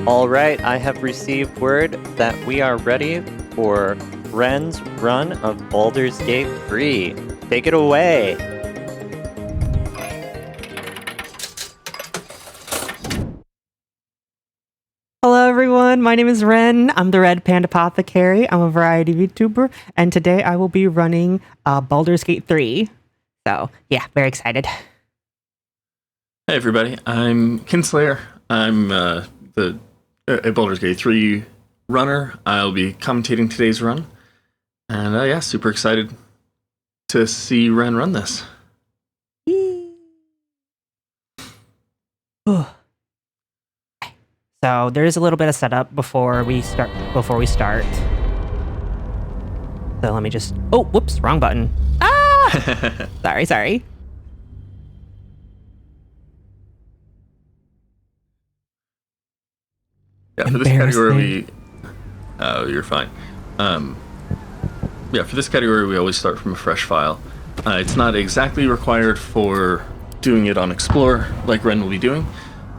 All right, I have received word that we are ready for Ren's run of Baldur's Gate 3. Take it away. Hello everyone, my name is Ren. I'm the RenPandApothecary. I'm a variety VTuber, and today I will be running Baldur's Gate 3. So, yeah, very excited. Hey everybody, I'm Kinslayer. I'm a Baldur's Gate 3 runner. I'll be commentating today's run. And yeah, super excited to see Ren run this. So there is a little bit of setup before we start. So let me just... Oh, whoops, wrong button. Ah! Sorry. Yeah, for this category you're fine. Yeah, for this category we always start from a fresh file. It's not exactly required for doing it on Explore like Ren will be doing.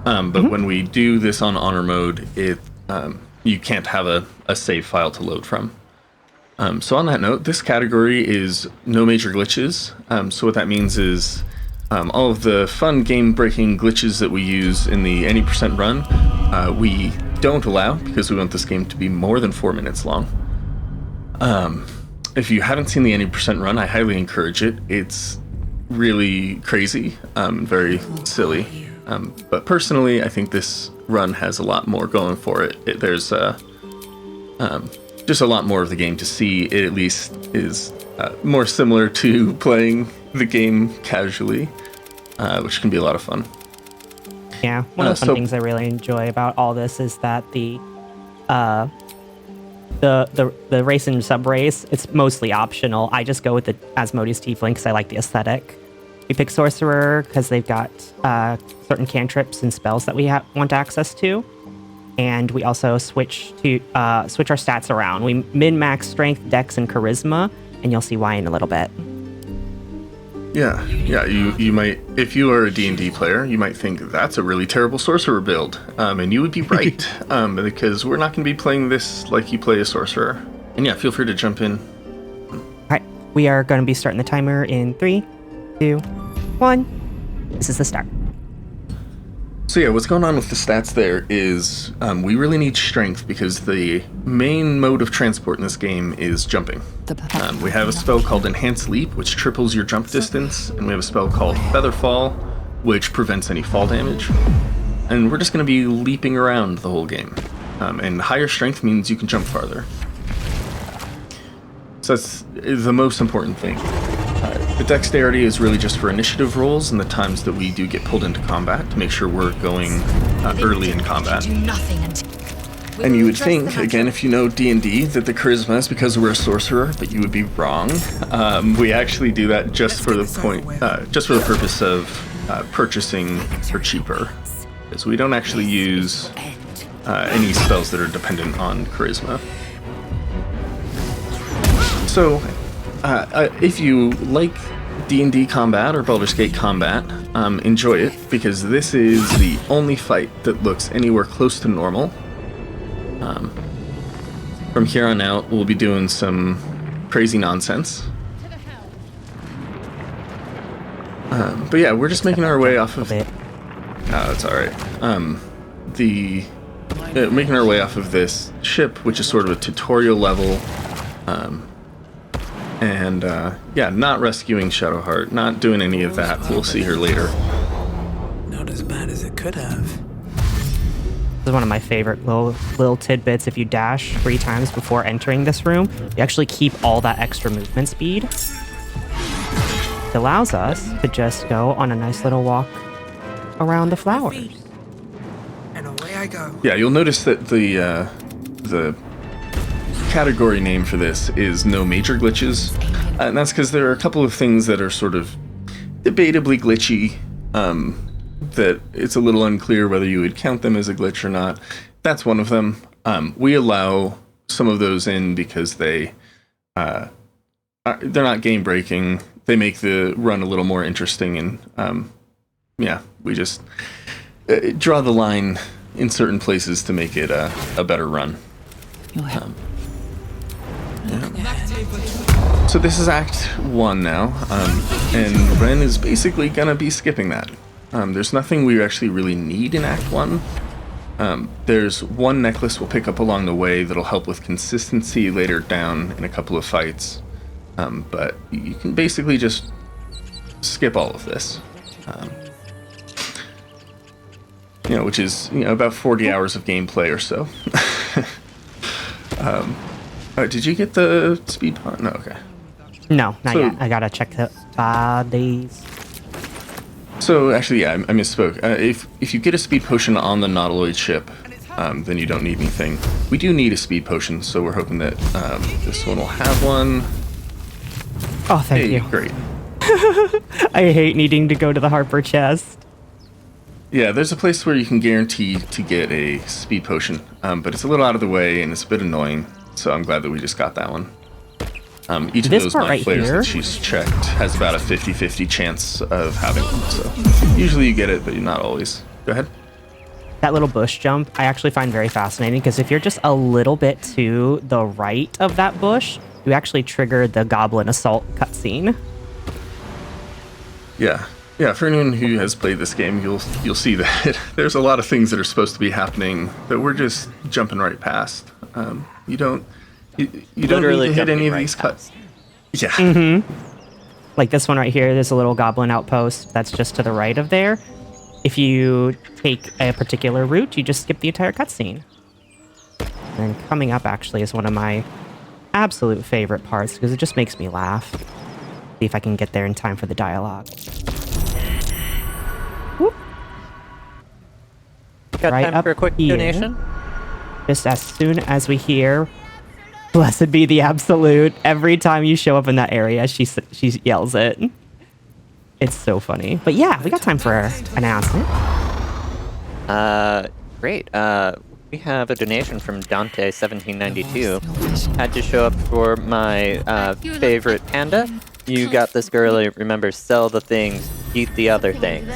But when we do this on honor mode, you can't have a save file to load from. So on that note, this category is no major glitches. So what that means is all of the fun game-breaking glitches that we use in the any percent run, we don't allow because we want this game to be more than 4 minutes long. If you haven't seen the any percent run, I highly encourage it. It's really crazy, very silly. But personally, I think this run has a lot more going for it. There's just a lot more of the game to see. It at least is more similar to playing the game casually, which can be a lot of fun. Yeah, one of the fun things I really enjoy about all this is that the race and sub race, it's mostly optional. I just go with the Asmodeus Tiefling because I like the aesthetic. We pick Sorcerer because they've got certain cantrips and spells that we want access to, and we also switch our stats around. We min-max Strength, Dex, and Charisma, and you'll see why in a little bit. Yeah. You might, if you are a D&D player, you might think that's a really terrible Sorcerer build, and you would be right, because we're not going to be playing this like you play a Sorcerer. And yeah, feel free to jump in. All right, we are going to be starting the timer in 3, 2, 1. This is the start. So yeah, what's going on with the stats there is we really need strength because the main mode of transport in this game is jumping. We have a spell called Enhanced Leap, which triples your jump distance, and we have a spell called Feather Fall, which prevents any fall damage. And we're just going to be leaping around the whole game. And higher strength means you can jump farther. So that's the most important thing. The dexterity is really just for initiative rolls and the times that we do get pulled into combat to make sure we're going early in combat. And you would think, again, if you know D&D, that the charisma is because we're a sorcerer, but you would be wrong. We actually do that just for the purpose of purchasing for cheaper, because we don't actually use any spells that are dependent on charisma. So, if you like D&D combat or Baldur's Gate combat, enjoy it, because this is the only fight that looks anywhere close to normal. From here on out, we'll be doing some crazy nonsense. But yeah, we're just making our way off of... that's alright. Making our way off of this ship, which is sort of a tutorial level. Yeah, not rescuing Shadowheart, not doing any of that. We'll see her later. Not as bad as it could have. This is one of my favorite little tidbits. If you dash 3 times before entering this room, you actually keep all that extra movement speed. It allows us to just go on a nice little walk around the flowers. And away I go. Yeah, you'll notice that the category name for this is no major glitches, and that's because there are a couple of things that are sort of debatably glitchy, that it's a little unclear whether you would count them as a glitch or not. That's one of them. We allow some of those in because they're not game breaking. They make the run a little more interesting, and yeah, we just draw the line in certain places to make it a better run. So this is Act 1 now, and Ren is basically gonna be skipping that. There's nothing we actually really need in Act 1. There's one necklace we'll pick up along the way that'll help with consistency later down in a couple of fights. But you can basically just skip all of this. Which is about 40 hours of gameplay or so. Did you get the speed pot? No, okay. No, not yet. I gotta check the bodies. So actually, yeah, I misspoke. If you get a speed potion on the Nautiloid ship, then you don't need anything. We do need a speed potion, so we're hoping that this one will have one. Oh, thank you. Great. I hate needing to go to the Harper chest. Yeah, there's a place where you can guarantee to get a speed potion, but it's a little out of the way and it's a bit annoying. So I'm glad that we just got that one. Each of those right players here? that she's checked has about a 50-50 chance of having one. So usually you get it, but not always. Go ahead. That little bush jump, I actually find very fascinating because if you're just a little bit to the right of that bush, you actually trigger the Goblin Assault cutscene. Yeah. Yeah, for anyone who has played this game, you'll see that there's a lot of things that are supposed to be happening that we're just jumping right past. You don't Literally need to hit any of right these cuts. past. Yeah. Mm-hmm. Like this one right here, there's a little goblin outpost that's just to the right of there. If you take a particular route, you just skip the entire cutscene. And coming up actually is one of my absolute favorite parts because it just makes me laugh. See if I can get there in time for the dialogue. Whoop. Got Right time up for a quick here. donation? Just as soon as we hear, "Blessed be the absolute," every time you show up in that area, she yells it. It's so funny. But yeah, we got time for an announcement. Great. We have a donation from Dante1792. Had to show up for my favorite panda. You got this girly. Remember, sell the things, eat the other things.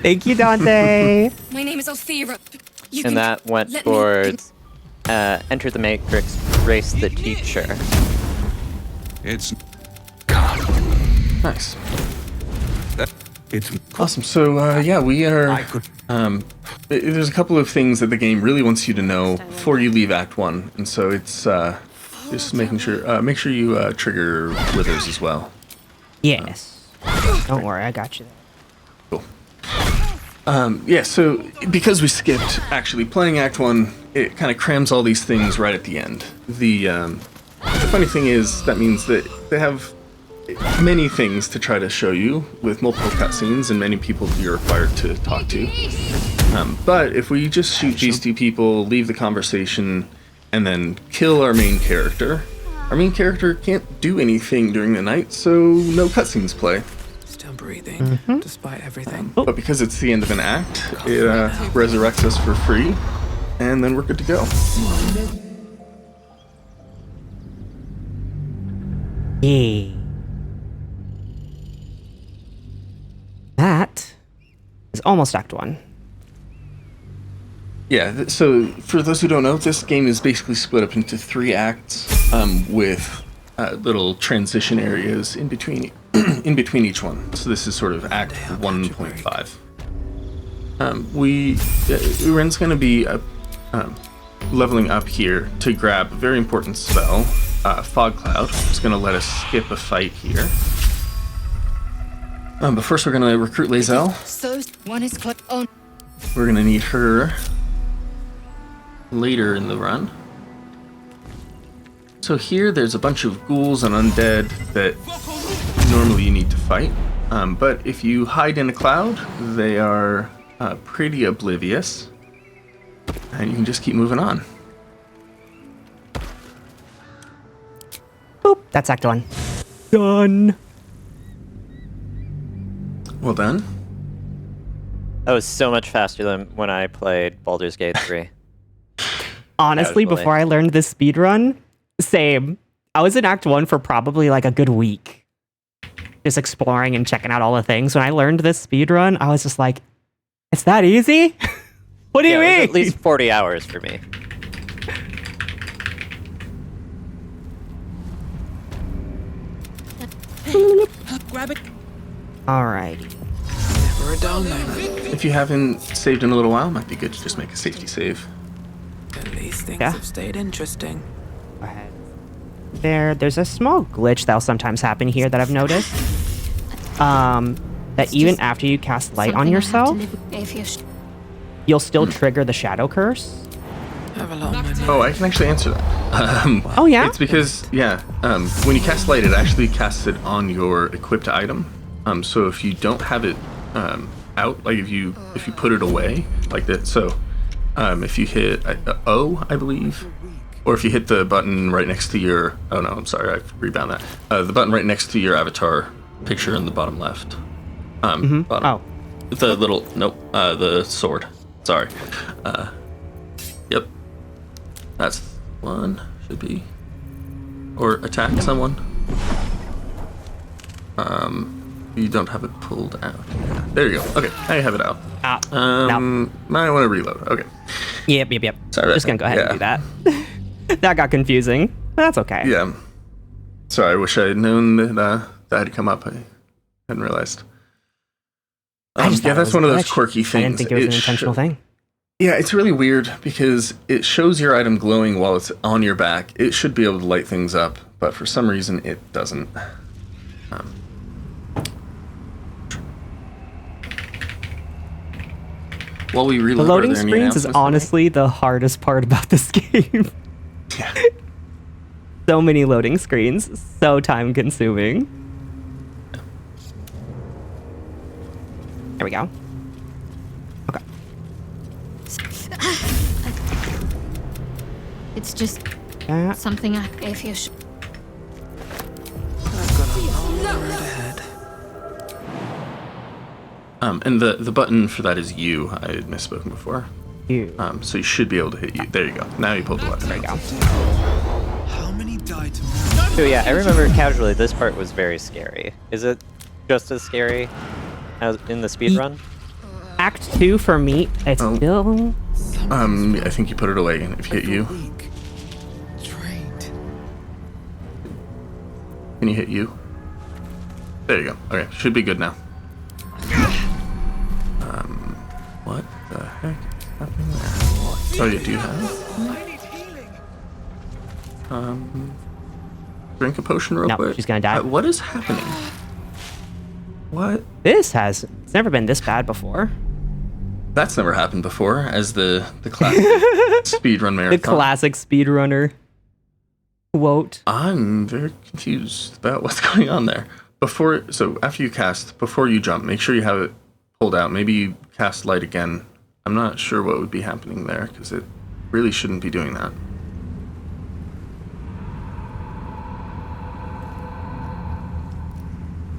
Thank you, Dante. My name is Althea. And that went towards Enter the Matrix, Race the Teacher. It's Nice. it's Awesome. So yeah, we are. There's a couple of things that the game really wants you to know before you leave Act 1, and so it's just making sure. Make sure you trigger withers as well. Yes. Don't worry, I got you there. Cool. Yeah. So because we skipped actually playing Act 1, it kind of crams all these things right at the end. The funny thing is that means that they have many things to try to show you with multiple cutscenes and many people you're required to talk to. But if we just shoot these two people, leave the conversation, and then kill our main character can't do anything during the night, so no cutscenes play. Still breathing, despite everything. But because it's the end of an act, it resurrects us for free, and then we're good to go. Yay. That is almost Act 1. Yeah, so for those who don't know, this game is basically split up into 3 acts with little transition areas in between each one. So this is sort of Act 1.5. Ren's going to be leveling up here to grab a very important spell, Fog Cloud. It's going to let us skip a fight here. But first we're going to recruit Lae'zel. So one is put on. We're going to need her later in the run. So here there's a bunch of ghouls and undead that normally you need to fight. But if you hide in a cloud, they are pretty oblivious. And you can just keep moving on. Boop, that's Act 1. Done. Well done. That was so much faster than when I played Baldur's Gate 3. Honestly, Casually. before I learned this speedrun, same. I was in Act 1 for probably like a good week. Just exploring and checking out all the things. When I learned this speedrun, I was just like, it's that easy? What do you Yeah, it was mean? at least 40 hours for me. Grab it. Alrighty. Never a dull moment. If you haven't saved in a little while, it might be good to just make a safety save. At least things Yeah. have stayed interesting. Go ahead. There's a small glitch that'll sometimes happen here that I've noticed. That even after you cast light on yourself, you'll still trigger the shadow curse. Have a lot of my Oh, I can actually answer that. Oh yeah? It's because, when you cast light, it actually casts it on your equipped item. So if you don't have it out, like if you put it away like that, so if you hit O, I believe, or if you hit the button right next to your, oh no, I'm sorry, I rebound that. The button right next to your avatar picture in the bottom left. Bottom. Oh. The little, nope, the sword. Sorry. Yep. That's one, should be. Or attack someone. You don't have it pulled out. Yeah. There you go. Okay, now you have it out. No. Now I want to reload. Okay. Yep. Sorry, Just gonna go ahead and do that. That got confusing. That's okay. Yeah. Sorry, I wish I had known that that had come up. I hadn't realized. I just thought Yeah, it that's was one a of those glitch. quirky things. I didn't think it was an intentional thing. Yeah, it's really weird because it shows your item glowing while it's on your back. It should be able to light things up, but for some reason it doesn't. While we reload, The loading are there any screens is announcements to make? honestly the hardest part about this game. Yeah. So many loading screens, so time consuming. There we go. Okay. It's just That. something if you sh- I've got a long road ahead. And the button for that is U. I had misspoken before. You. So you should be able to hit U. There you go. Now you pulled the weapon. There you go. How many died to So yeah, I remember casually this part was very scary. Is it just as scary as in the speedrun? Act 2 for me, it's Oh. still... I think you put it away again if you hit U. weak? Trained. Can you hit U? There you go. Okay, should be good now. What the heck is happening there? Oh, you do have? Drink a potion real No, quick. she's gonna die. What is happening? What? It's never been this bad before. That's never happened before, as the classic speedrun marathon. The classic speedrunner quote. I'm very confused about what's going on there. So after you cast, before you jump, make sure you have it pulled out. Maybe you cast light again. I'm not sure what would be happening there, because it really shouldn't be doing that.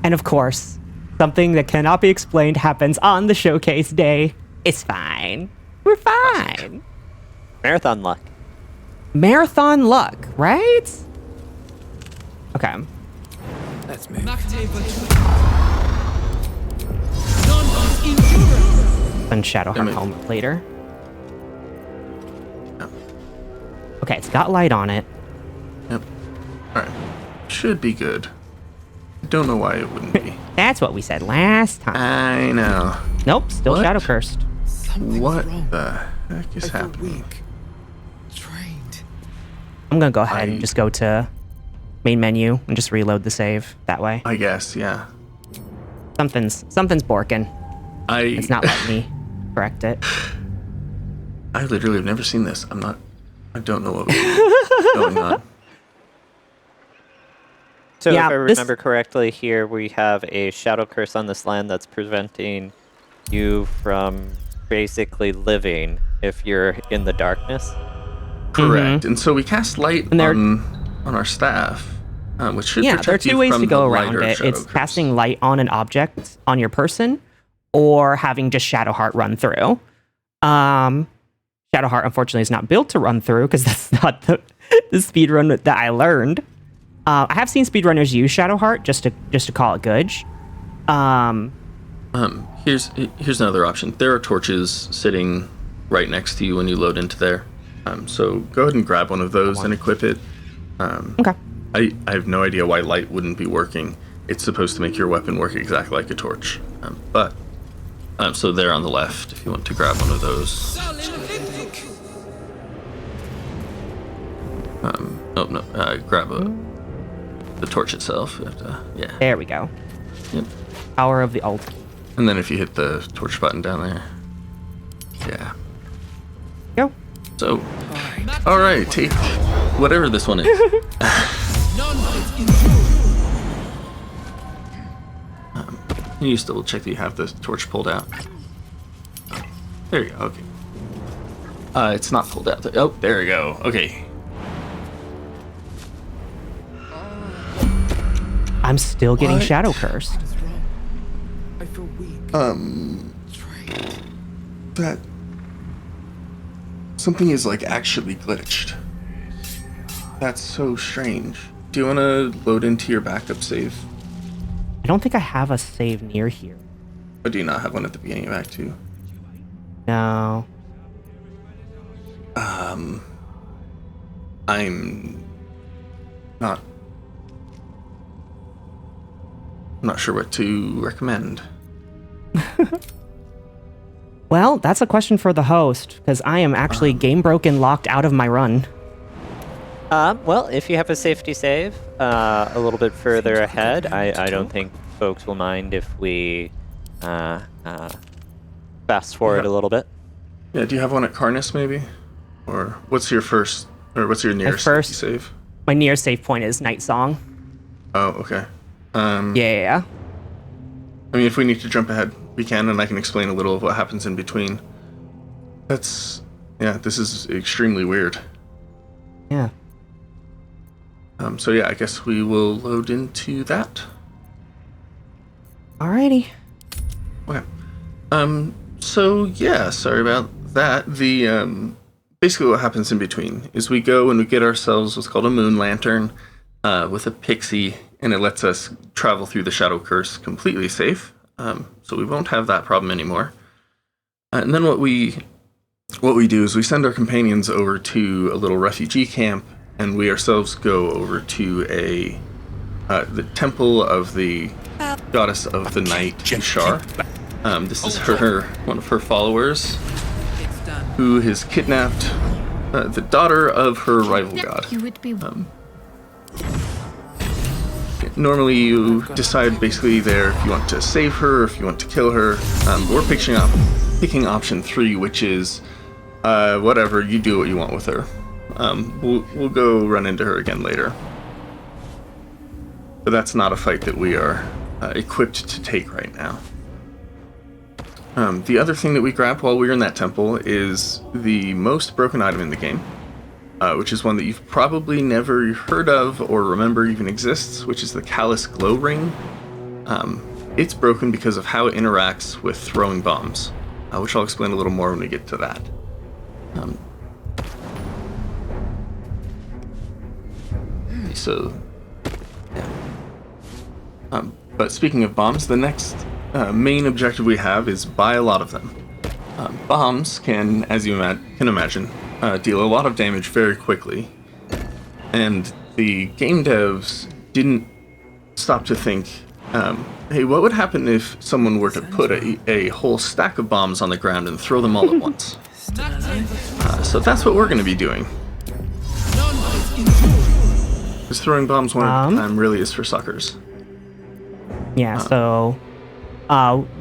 And of course, something that cannot be explained happens on the showcase day. It's fine. We're fine. Marathon luck. Marathon luck, right? Okay. Let's move. And Shadowheart Damn it. helmet later. Yep. Okay, it's got light on it. Yep. Alright. Should be good. Don't know why it wouldn't be. That's what we said last time. I know. Nope, still What? shadow cursed. Something's What wrong. the heck is I feel happening? weak. Trained. I'm gonna go ahead and I- just go to main menu and just reload the save that way. I guess, yeah. Something's borking. It's not letting me correct it. I literally have never seen this. I don't know what's going on. So Yeah, if I this- remember correctly, here we have a shadow curse on this land that's preventing you from basically living if you're in the darkness. Correct. And so we cast light And there- on our staff, which should Yeah, there are protect you two ways from to go the around lighter it. shadow It's curse. casting light on an object on your person, or having just Shadowheart run through. Shadowheart, unfortunately, is not built to run through because that's not the speedrun that I learned. I have seen speedrunners use Shadowheart just to call it good. Here's another option. There are torches sitting right next to you when you load into there. So go ahead and grab one of those and equip it. Okay. I have no idea why light wouldn't be working. It's supposed to make your weapon work exactly like a torch. So there on the left, if you want to grab one of those. Grab the torch itself. You have to, yeah. There we go. Yep. Power of the alt. And then if you hit the torch button down there. Yeah. Go. So, alright, take whatever this one is. You just double check that you have the torch pulled out. There you go, okay. It's not pulled out. Oh, there you go. Okay. I'm still getting shadow cursed. What is wrong? I feel weak. Trained. That something is like actually glitched. That's so strange. Do you want to load into your backup save? I don't think I have a save near here. Or do you not have one at the beginning of Act 2? No. I'm not sure what to recommend. Well, that's a question for the host, because I am actually game broken locked out of my run. Well, if you have a safety save a little bit further ahead, I don't think folks will mind if we fast forward a little bit. Yeah, do you have one at Karnas maybe? Or what's your nearest first- safety save? My nearest save point is Night Song. Oh, okay. Yeah. I mean, if we need to jump ahead, we can, and I can explain a little of what happens in between. This is extremely weird. Yeah. So yeah, I guess we will load into that. Alrighty. Okay. So yeah, sorry about that. The basically what happens in between is we go and we get ourselves what's called a moon lantern with a pixie, and it lets us travel through the shadow curse completely safe. So we won't have that problem anymore. And then what we do is we send our companions over to a little refugee camp, and we ourselves go over to the temple of the goddess of the night, Ishar. This is one of her followers, who has kidnapped the daughter of her rival god. You would be. Normally you decide basically there if you want to save her or if you want to kill her. We're picking option 3, which is whatever, you do what you want with her. We'll go run into her again later. But that's not a fight that we are equipped to take right now. The other thing that we grabbed while we were in that temple is the most broken item in the game, which is one that you've probably never heard of or remember even exists, which is the Callous Glow Ring. It's broken because of how it interacts with throwing bombs, which I'll explain a little more when we get to that. But speaking of bombs, the next main objective we have is buy a lot of them. Bombs can, as you can imagine, deal a lot of damage very quickly. And the game devs didn't stop to think, hey, what would happen if someone were to put a whole stack of bombs on the ground and throw them all at once? So that's what we're going to be doing. Because throwing bombs one at a time really is for suckers. Yeah, so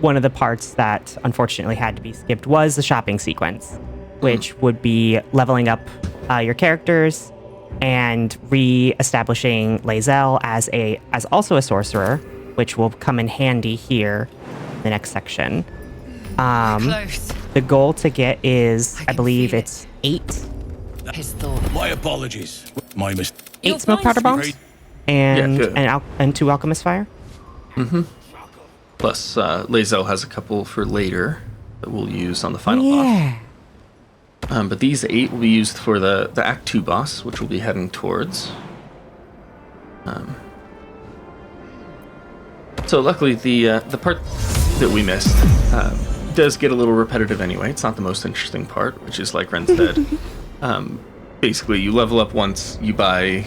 one of the parts that unfortunately had to be skipped was the shopping sequence, which would be leveling up your characters and re-establishing Lae'zel as also a sorcerer, which will come in handy here in the next section. The goal to get is, I believe it's 8. My apologies. My mistake. 8 smoke powder bombs and 2 alchemist fire. Plus, Lae'zel has a couple for later that we'll use on the final boss. But these 8 will be used for the Act 2 boss, which we'll be heading towards. So luckily, the part that we missed does get a little repetitive anyway. It's not the most interesting part, which is like Ren said. Basically, you level up once, you buy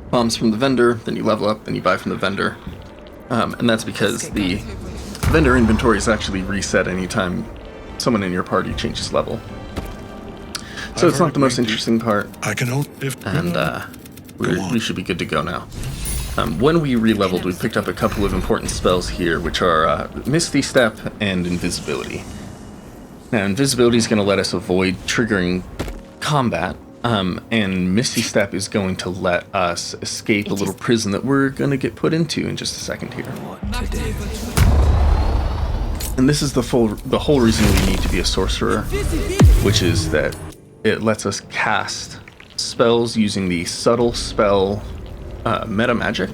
bombs from the vendor, then you level up, then you buy from the vendor. And that's because the vendor inventory is actually reset anytime someone in your party changes level. So it's not the most interesting part, I can only and we should be good to go now. When we re-leveled, we picked up a couple of important spells here, which are Misty Step and Invisibility. Now, Invisibility is going to let us avoid triggering combat, and Misty Step is going to let us escape a little prison that we're going to get put into in just a second here. What to do? And this is the whole reason we need to be a sorcerer, which is that it lets us cast spells using the subtle spell meta magic,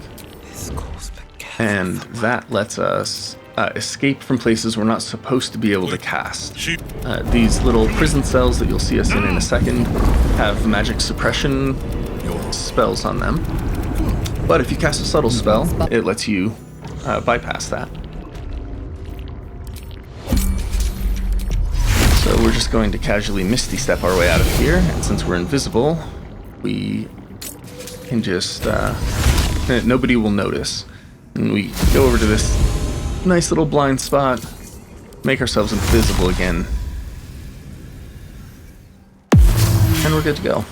and that lets us escape from places we're not supposed to be able to cast. These little prison cells that you'll see us in a second have magic suppression spells on them, but if you cast a subtle spell, it lets you bypass that. So we're just going to casually Misty Step our way out of here, and since we're invisible, we can just, nobody will notice. And we go over to this nice little blind spot, make ourselves invisible again, and we're good to go.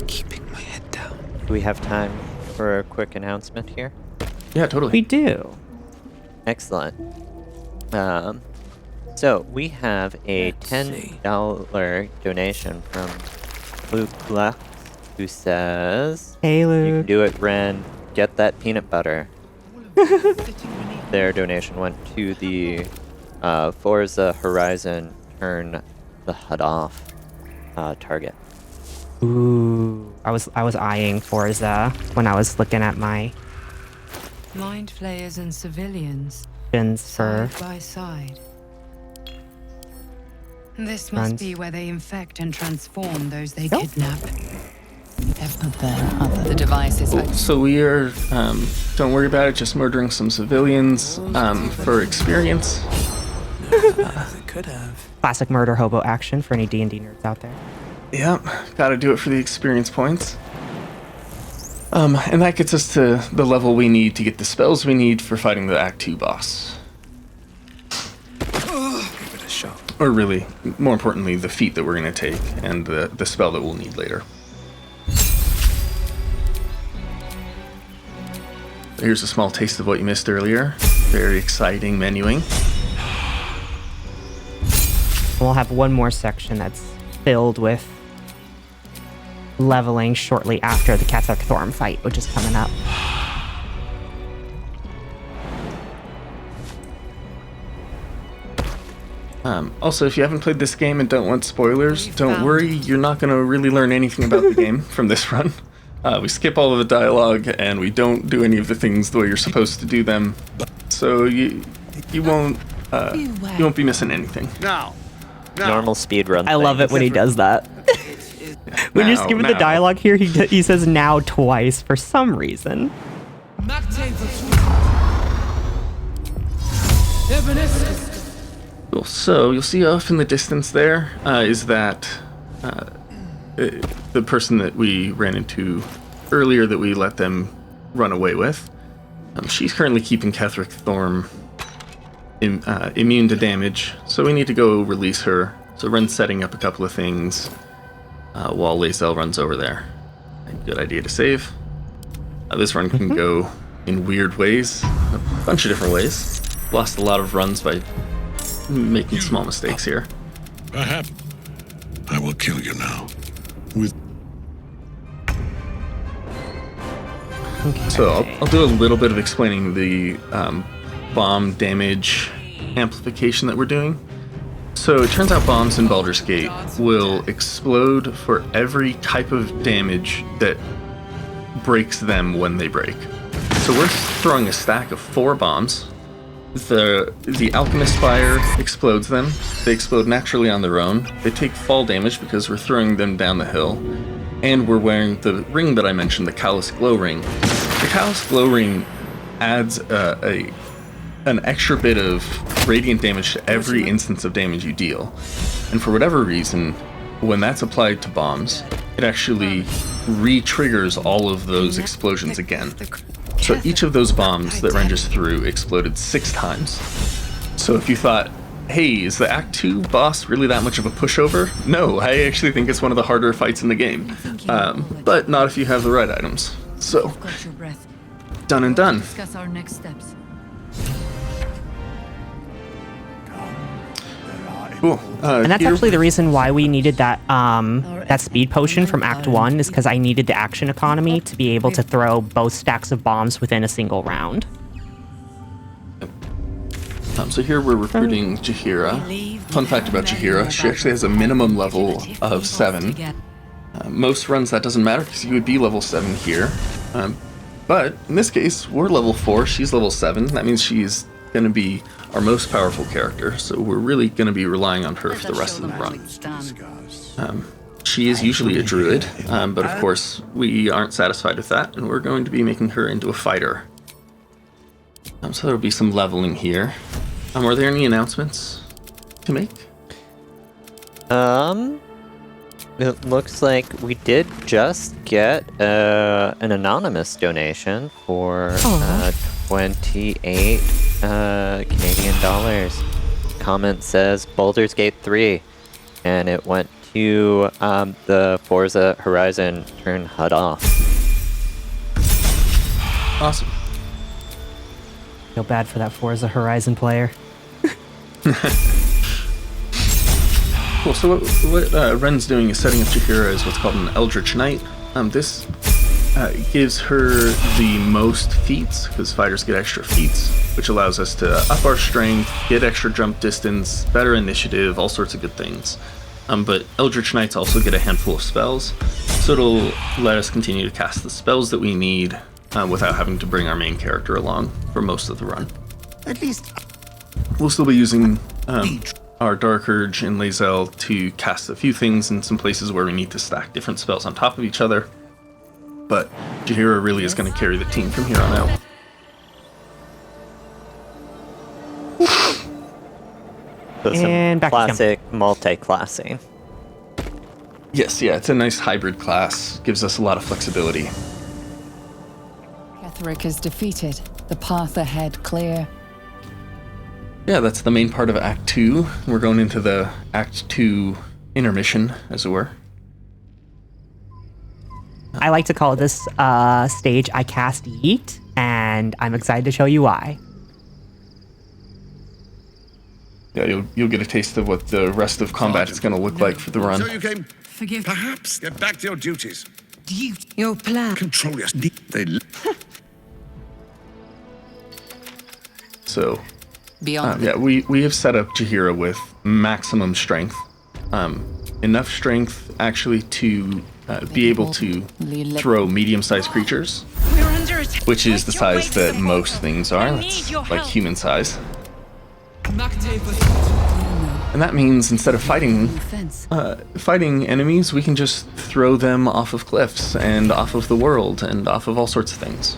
Keeping my head down. Do we have time for a quick announcement here? Yeah, totally. We do. Excellent. So we have a $10 donation from Luke Lux, who says, Hey, "You can Luke. do it, Ren. Get that peanut butter." Their donation went to the Forza Horizon Turn the HUD Off target. Ooh, I was eyeing Forza when I was looking at my Mind flayers and civilians, bins for side by side. This Runs. must be where they infect and transform those they Nope. kidnap. The device is So we are, don't worry about it, just murdering some civilians for experience. As it could have. classic murder hobo action for any D&D nerds out there. Yep, gotta do it for the experience points. And that gets us to the level we need to get the spells we need for fighting the Act 2 boss. Give it a shot. Or really, more importantly, the feat that we're going to take and the spell that we'll need later. Here's a small taste of what you missed earlier. Very exciting menuing. We'll have one more section that's filled with leveling shortly after the Catholic Thorm fight, which is coming up. Also, if you haven't played this game and don't want spoilers, don't worry, you're not going to really learn anything about the game from this run. We skip all of the dialogue, and we don't do any of the things the way you're supposed to do them. So you won't be missing anything. Normal speedrun. I love it when he does that. When you're skipping the dialogue here, he says now twice for some reason. Cool. So you'll see off in the distance there is that the person that we ran into earlier that we let them run away with. She's currently keeping Catherick Thorm immune to damage, so we need to go release her. So Ren's setting up a couple of things while Lae'zel runs over there. Good idea to save. This run can go in weird ways, a bunch of different ways. Lost a lot of runs by making small mistakes here. Perhaps I will kill you now. So I'll do a little bit of explaining the bomb damage amplification that we're doing. So it turns out bombs in Baldur's Gate will explode for every type of damage that breaks them when they break. So we're throwing a stack of 4 bombs. The Alchemist Fire explodes them. They explode naturally on their own. They take fall damage because we're throwing them down the hill. And we're wearing the ring that I mentioned, the Callous Glow Ring. The Callous Glow Ring adds a an extra bit of radiant damage to every instance of damage you deal. And for whatever reason, when that's applied to bombs, it actually re-triggers all of those explosions again. So each of those bombs that Ren just threw exploded 6 times. So if you thought, hey, is the Act 2 boss really that much of a pushover? No, I actually think it's one of the harder fights in the game. But not if you have the right items. So, Got your breath. done and done. Discuss our next steps. Cool. And that's here- actually the reason why we needed that that speed potion from Act 1 is because I needed the action economy to be able to throw both stacks of bombs within a single round. So here we're recruiting Jaheira. Fun fact about Jaheira, she actually has a minimum level of 7. Most runs that doesn't matter because you would be level 7 here. But in this case, we're level 4, she's level 7. That means she's going to be our most powerful character, so we're really going to be relying on her for the rest of the run. She is usually a druid, but of course we aren't satisfied with that, and we're going to be making her into a fighter. So there'll be some leveling here. Are there any announcements to make? It looks like we did just get an anonymous donation for 28 Canadian dollars. Comment says Baldur's Gate 3, and it went to the Forza Horizon turn HUD off. Awesome. Feel bad for that Forza Horizon player. Cool, so what Ren's doing is setting up Jaheira as what's called an Eldritch Knight. This gives her the most feats, because fighters get extra feats, which allows us to up our strength, get extra jump distance, better initiative, all sorts of good things. But Eldritch Knights also get a handful of spells, so it'll let us continue to cast the spells that we need without having to bring our main character along for most of the run. At least We'll still be using our Dark Urge and Lae'zel to cast a few things in some places where we need to stack different spells on top of each other. But Jaheira really is going to carry the team from here on out. So some And back to Kim. classic multi-classing. Yes, yeah, it's a nice hybrid class. Gives us a lot of flexibility. Ketheric is defeated. The path ahead clear. Yeah, that's the main part of Act 2. We're going into the Act 2 intermission, as it were. I like to call this stage I Cast Yeet, and I'm excited to show you why. Yeah, you'll get a taste of what the rest of combat is going to look like for the run. so you came. Forgive Perhaps get back to your duties. Your plan. Control your. They. So, beyond. yeah, we have set up Jaheira with maximum strength. Enough strength, actually, to be able to throw medium-sized creatures, We're under attack. which is the Fight your way size to that the most hole. things are. I That's need your like help. human size. Mactavish. And that means instead of fighting Fence. fighting enemies, we can just throw them off of cliffs and off of the world and off of all sorts of things.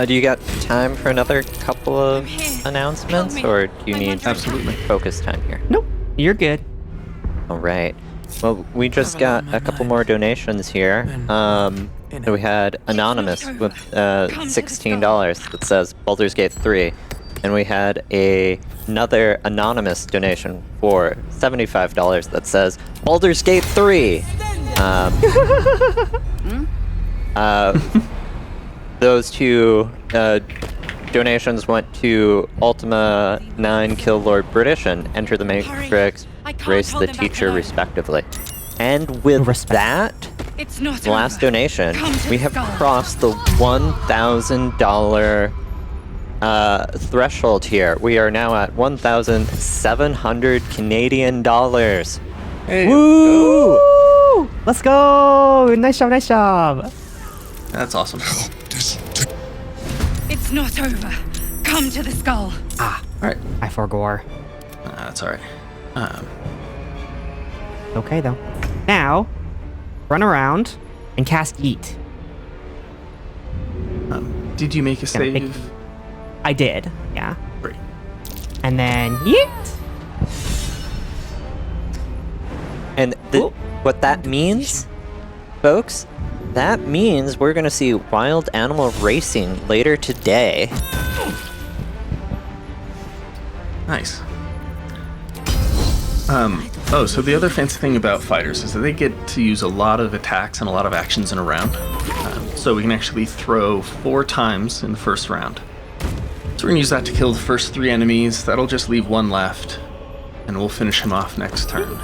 Do you got time for another couple of here. announcements, Help me. or do you I need want to Absolutely. focus time here? Nope, you're good. All right. Well, we just got a couple more donations here. We had Anonymous with $16 that says Baldur's Gate 3, and we had another Anonymous donation for $75 that says Baldur's Gate 3. Those two donations went to Ultima 9 Kill Lord British and Enter the Matrix, I can't Race hold the them back Teacher, alone. respectively. And with Respect. that, It's not the last over. donation, Come to we the have skull. crossed the $1,000 threshold here. We are now at 1,700 Canadian dollars. Hey, Woo! Let's go! Nice job, nice job. that's awesome. It's not over. Come to the skull. All right, I forgore. that's all right. Okay, though. Now, run around and cast Yeet. Did you make a Gonna pick- save? I did, yeah. Great. And then yeet. And what that means, folks, that means we're going to see wild animal racing later today. Nice. So the other fancy thing about fighters is that they get to use a lot of attacks and a lot of actions in a round. So we can actually throw 4 times in the first round. So we're going to use that to kill the first 3 enemies. That'll just leave 1 left, and we'll finish him off next turn.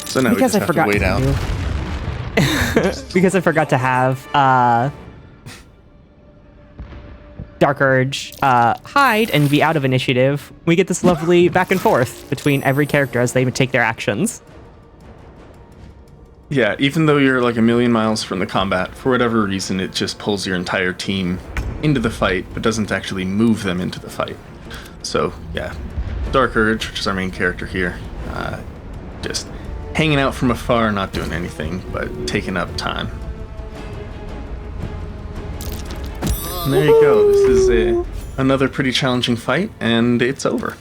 So now Because we I just have to wait out. Because I forgot to have Dark Urge hide and be out of initiative, we get this lovely back and forth between every character as they take their actions. Yeah, even though you're like a million miles from the combat, for whatever reason, it just pulls your entire team into the fight, but doesn't actually move them into the fight. So, yeah, Dark Urge, which is our main character here, just hanging out from afar, not doing anything, but taking up time. And there you go. This is another pretty challenging fight, and it's over.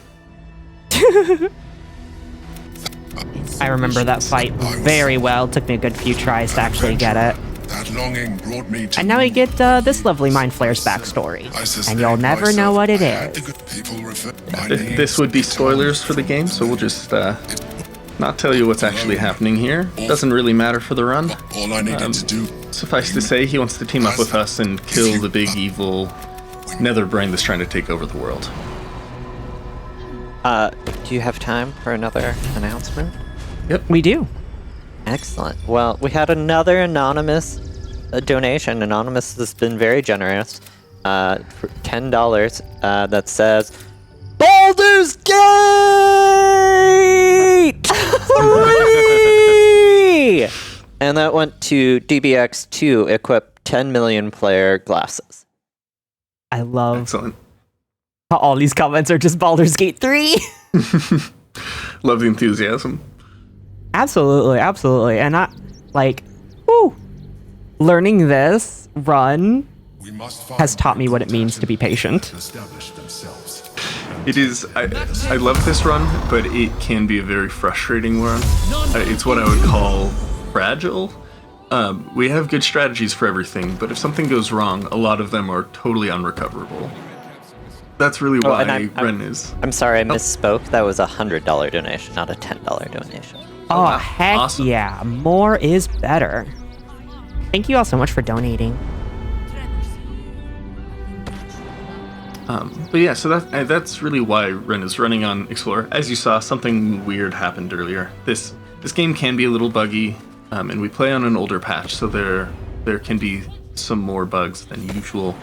I remember that fight very well. Took me a good few tries to actually get it. That longing brought me to And now we get this lovely Mind Flayer's backstory. And you'll never know what it is. This would be spoilers for the game, so we'll just not tell you what's actually happening here. Doesn't really matter for the run. All I needed to do. Suffice to say, he wants to team up with us and kill the big evil Netherbrain that's trying to take over the world. Do you have time for another announcement? We do. Excellent. Well, we had another anonymous donation. Anonymous has been very generous. For $10 that says, Baldur's Gate 3! And that went to DBX to equip 10 million player glasses. I love Excellent. how all these comments are just Baldur's Gate 3. Love the enthusiasm. Absolutely, absolutely. And learning this run has taught me what it means to be patient. It is. I love this run, but it can be a very frustrating run. It's what I would call fragile. We have good strategies for everything, but if something goes wrong, a lot of them are totally unrecoverable. That's really why Ren is. I'm sorry, I misspoke. That was a $100 donation, not a $10 donation. Oh, wow. heck Awesome. yeah. More is better. Thank you all so much for donating. But yeah, so that's really why Ren is running on Explorer. As you saw, something weird happened earlier. This game can be a little buggy, and we play on an older patch, so there can be some more bugs than usual,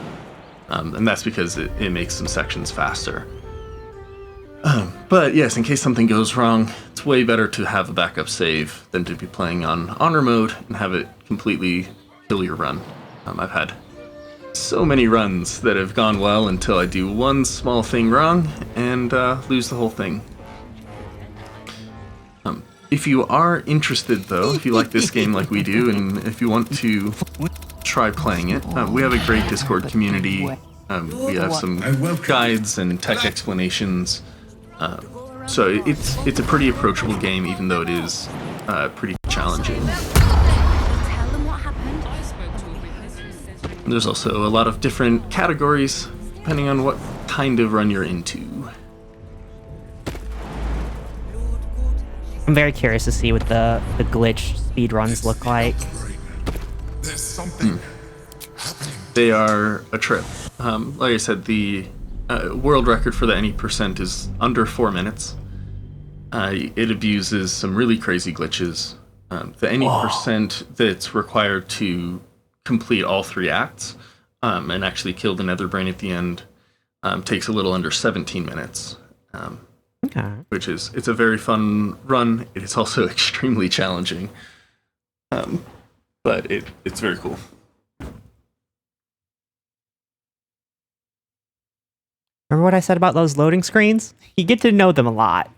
and that's because it makes some sections faster. But yes, in case something goes wrong, it's way better to have a backup save than to be playing on honor mode and have it completely kill your run. I've had so many runs that have gone well until I do one small thing wrong and lose the whole thing. If you are interested, though, if you like this game like we do, and if you want to try playing it, we have a great Discord community. We have some guides and tech explanations. So it's a pretty approachable game, even though it is pretty challenging. There's also a lot of different categories, depending on what kind of run you're into. I'm very curious to see what the glitch speedruns look like. There's something happening. They are a trip. Like I said, the world record for the any percent is under 4 minutes. It abuses some really crazy glitches. The any percent that's required to complete all 3 acts and actually kill the Netherbrain at the end takes a little under 17 minutes. Okay. It's a very fun run. It is also extremely challenging, but it's very cool. Remember what I said about those loading screens? You get to know them a lot.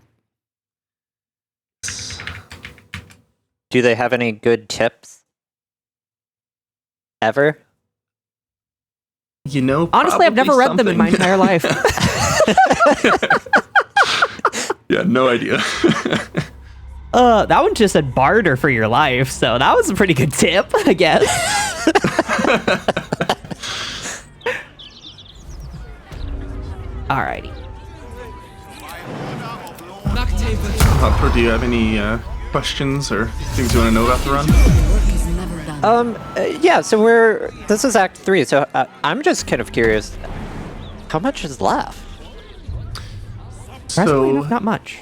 Do they have any good tips? Ever? You know, Honestly, I've never read them in my entire life. Yeah, no idea. That one just said barter for your life, so that was a pretty good tip, I guess. Alrighty. Hopper, do you have any questions or things you want to know about the run? Work is never done. Yeah, so this is Act 3, so I'm just kind of curious, how much is left? Surprisingly enough, not much.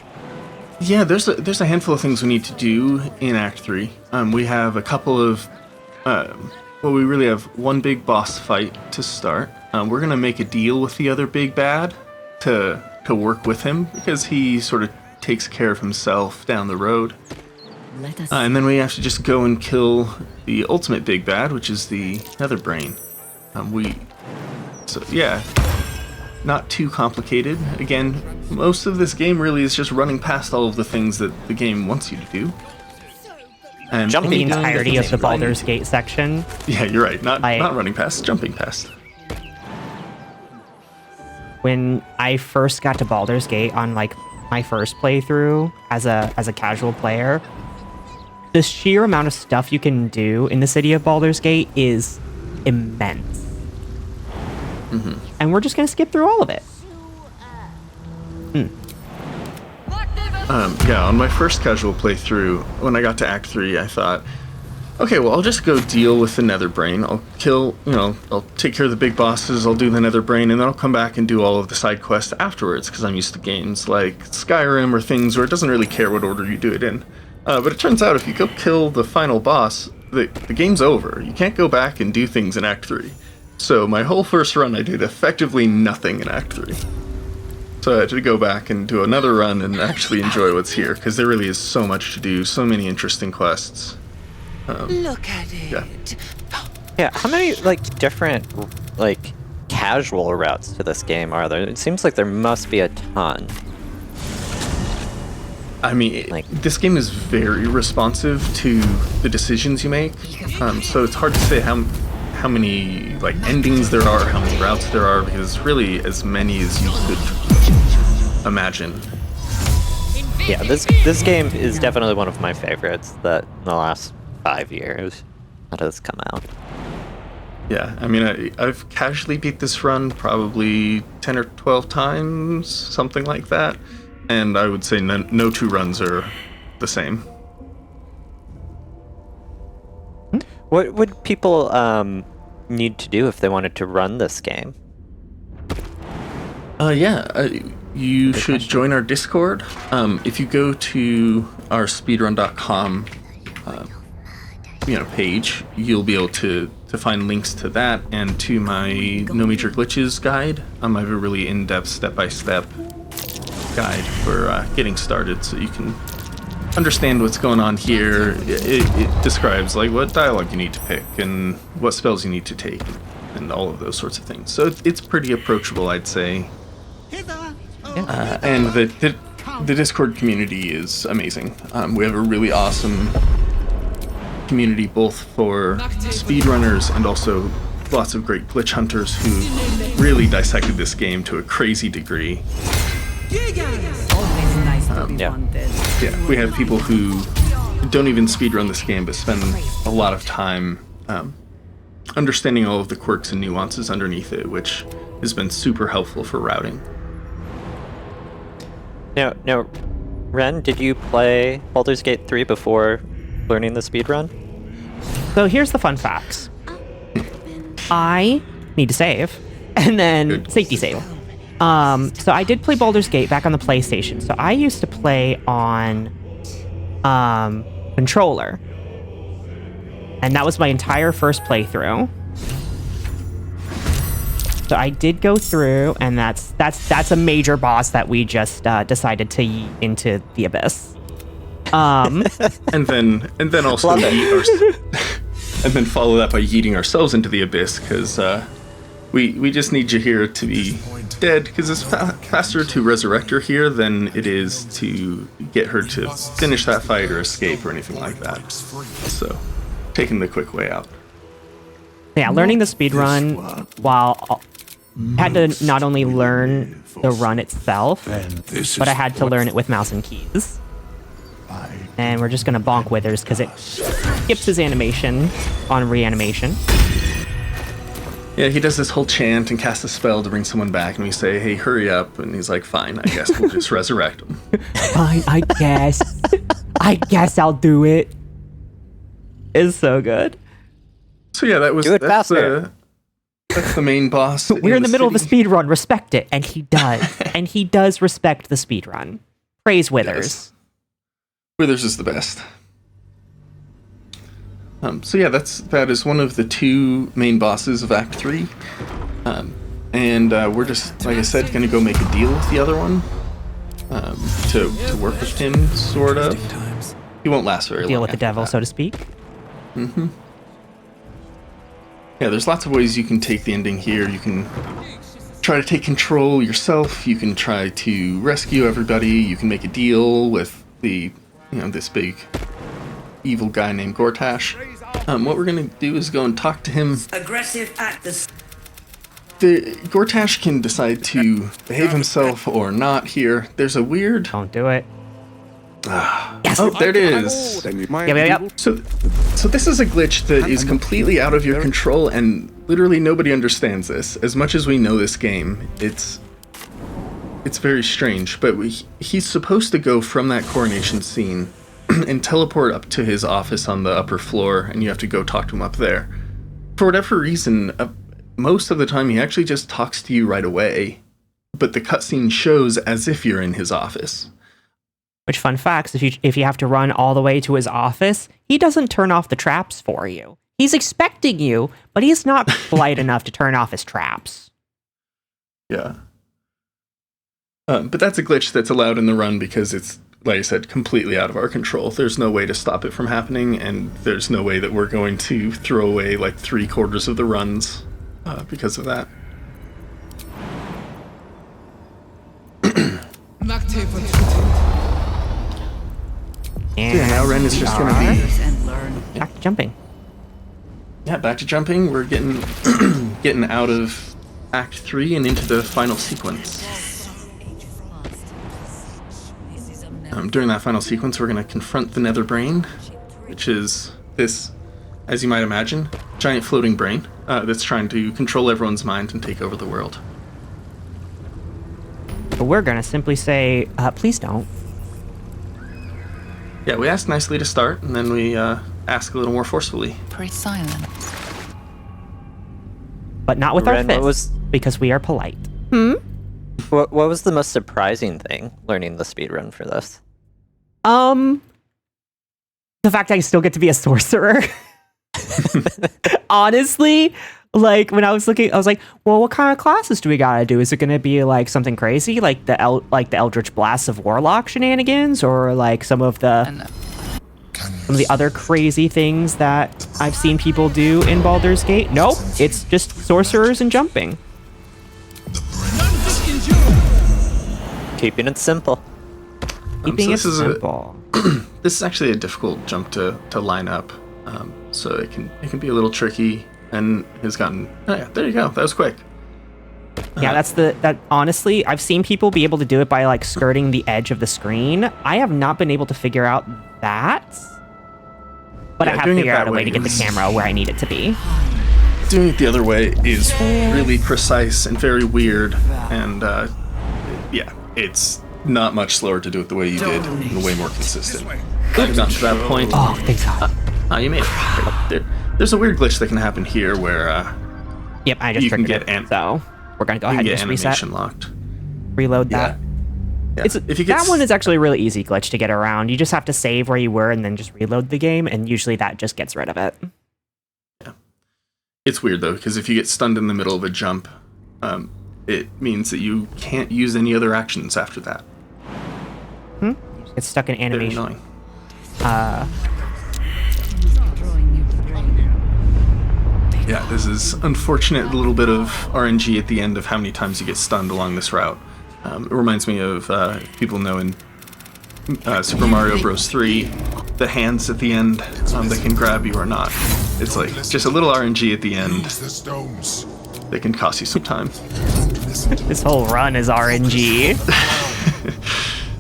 Yeah, there's a handful of things we need to do in Act 3. We have a couple of, we really have one big boss fight to start. We're gonna make a deal with the other big bad to work with him because he sort of takes care of himself down the road. Let us. And then we have to just go and kill the ultimate big bad, which is the Nether Brain. So yeah, not too complicated. Again, most of this game really is just running past all of the things that the game wants you to do. And Jumping The doing entirety things of the you really Baldur's need to. Gate section. Yeah, you're right. Not I- running past, jumping past. When I first got to Baldur's Gate on like my first playthrough as a casual player, the sheer amount of stuff you can do in the city of Baldur's Gate is immense. And we're just gonna skip through all of it. Yeah, on my first casual playthrough, when I got to Act 3, I thought, okay, well, I'll just go deal with the Nether Brain. I'll kill, I'll take care of the big bosses, I'll do the Nether Brain, and then I'll come back and do all of the side quests afterwards, because I'm used to games like Skyrim or things where it doesn't really care what order you do it in. But it turns out if you go kill the final boss, the game's over. You can't go back and do things in Act 3. So my whole first run, I did effectively nothing in Act 3. So I had to go back and do another run and actually enjoy what's here, because there really is so much to do, so many interesting quests. Look at it. Yeah. Yeah, how many, different, casual routes to this game are there? It seems like there must be a ton. I mean, Like- this game is very responsive to the decisions you make, so it's hard to say how many endings there are, how many routes there are, because really as many as you could imagine. Yeah, this game is definitely one of my favorites that in the last 5 years that has come out. Yeah, I mean, I've casually beat this run probably 10 or 12 times, something like that, and I would say no two runs are the same. What would people need to do if they wanted to run this game? You should join our Discord. If you go to our speedrun.com page, you'll be able to find links to that and to my No Major Glitches guide. I have a really in-depth step-by-step guide for getting started, so you can understand what's going on here. It describes what dialogue you need to pick and what spells you need to take and all of those sorts of things. So it's pretty approachable, I'd say. And the Discord community is amazing. We have a really awesome community both for speedrunners and also lots of great glitch hunters who really dissected this game to a crazy degree. Always nice to be yeah. wanted. Yeah, we have people who don't even speedrun this game but spend a lot of time understanding all of the quirks and nuances underneath it, which has been super helpful for routing. Now, Ren, did you play Baldur's Gate 3 before learning the speedrun? So here's the fun facts. I need to save, and then Good. safety save. So I did play Baldur's Gate back on the PlayStation. So I used to play on controller, and that was my entire first playthrough. So I did go through, and that's a major boss that we just decided to yeet into the abyss. And then also and then follow that by yeeting ourselves into the abyss, because we just need you here to be dead, because it's faster to resurrect her here than it is to get her to finish that fight or escape or anything like that. So, taking the quick way out. Yeah, learning the speed run while had to not only learn the run itself, but I had to learn it with mouse and keys. And we're just gonna bonk Withers because it skips his animation on reanimation. Yeah, he does this whole chant and casts a spell to bring someone back, and we say, hey, hurry up, and he's like, fine, I guess we'll just resurrect him. Fine, I guess. I guess I'll do it. It's so good. So yeah, Do it faster. That's the main boss. We're in the middle of a city. speed run. Respect it, and he does. And he does respect the speed run. Praise Withers. Yes. Withers is the best. So yeah, that is one of the two main bosses of Act 3. And we're just, like I said, going to go make a deal with the other one to work with him, sort of. He won't last very long. Deal with the after devil, that. so to speak. Mm-hmm. Yeah, there's lots of ways you can take the ending here. You can try to take control yourself. You can try to rescue everybody. You can make a deal with this big evil guy named Gortash. What we're gonna do is go and talk to him. Aggressive at the... The Gortash can decide to behave himself or not here. There's a weird... Don't do it. Oh, there it is. Yep. So this is a glitch that is completely out of your control, and literally nobody understands this. As much as we know this game, it's very strange. But he's supposed to go from that coronation scene and teleport up to his office on the upper floor, and you have to go talk to him up there. For whatever reason, most of the time he actually just talks to you right away, but the cutscene shows as if you're in his office. Which, fun facts, if you have to run all the way to his office, he doesn't turn off the traps for you. He's expecting you, but he's not polite enough to turn off his traps. Yeah. But that's a glitch that's allowed in the run because it's, like I said, completely out of our control. There's no way to stop it from happening, and there's no way that we're going to throw away like 3/4 of the runs because of that. And Yeah, now Ren is just going to be... And learn. back to jumping. Yeah, back to jumping. We're getting getting out of Act 3 and into the final sequence. During that final sequence, we're going to confront the Nether Brain, which is this, as you might imagine, giant floating brain that's trying to control everyone's mind and take over the world. But we're gonna simply say, please don't. Yeah, we ask nicely to start, and then we ask a little more forcefully. Pretty silent. But not with our Ren, fists, because we are polite. What was the most surprising thing learning the speedrun for this? The fact I still get to be a sorcerer. Honestly, like when I was looking, I was like, well, what kind of classes do we gotta do? Is it gonna be like something crazy, like the Eldritch Blasts of Warlock shenanigans, or like some of the other crazy things that I've seen people do in Baldur's Gate? Nope, it's just sorcerers and jumping. Keeping it simple. Keeping so it this is simple. This is actually a difficult jump to line up, so it can be a little tricky. And has gotten... Oh yeah, there you go. That was quick. Yeah, that honestly, I've seen people be able to do it by like skirting the edge of the screen. I have not been able to figure out that. But Yeah, I have doing it figured out that a way way to get the is- camera where I need it to be. Doing it the other way is really precise and very weird, and yeah, it's not much slower to do it the way you did, and way more consistent. I've gotten to that point. Oh, thank God. You made it. There's a weird glitch that can happen here where Yep, I just you can triggered get it. So we're gonna go you ahead can and get just reset, animation locked. reload that. Yeah. It's If you get that one is actually a really easy glitch to get around. You just have to save where you were and then just reload the game, and usually that just gets rid of it. It's weird though, because if you get stunned in the middle of a jump, it means that you can't use any other actions after that. You just get stuck in Very animation. annoying. Drawing new brain. Yeah, this is unfortunate little bit of RNG at the end of how many times you get stunned along this route. It reminds me of, people know in Super Mario Bros. 3, the hands at the end that can grab you or not. It's like just a little RNG at the end that can cost you some time. This whole run is RNG.